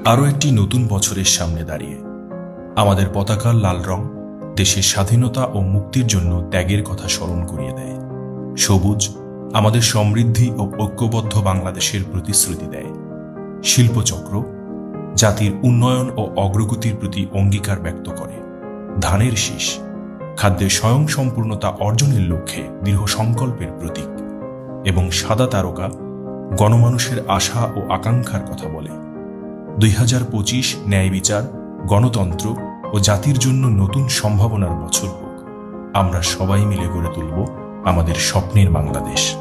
আরও একটি নতুন বছরের সামনে দাঁড়িয়ে আমাদের পতাকার লাল রং দেশের স্বাধীনতা ও মুক্তির জন্য ত্যাগের কথা স্মরণ করিয়ে দেয়। সবুজ আমাদের সমৃদ্ধি ও ঐক্যবদ্ধ বাংলাদেশের প্রতিশ্রুতি দেয়। শিল্পচক্র জাতির উন্নয়ন ও অগ্রগতির প্রতি অঙ্গীকার ব্যক্ত করে। ধানের শীষ খাদ্যের স্বয়ংসম্পূর্ণতা অর্জনের লক্ষ্যে দৃঢ় সংকল্পের প্রতীক। এবং সাদা তারকা গণমানুষের আশা ও আকাঙ্ক্ষার কথা বলে। 2025 ন্যায় বিচার, গণতন্ত্র ও জাতির জন্য নতুন সম্ভাবনার বছর হোক। আমরা সবাই মিলে গড়ে তুলব আমাদের স্বপ্নের বাংলাদেশ।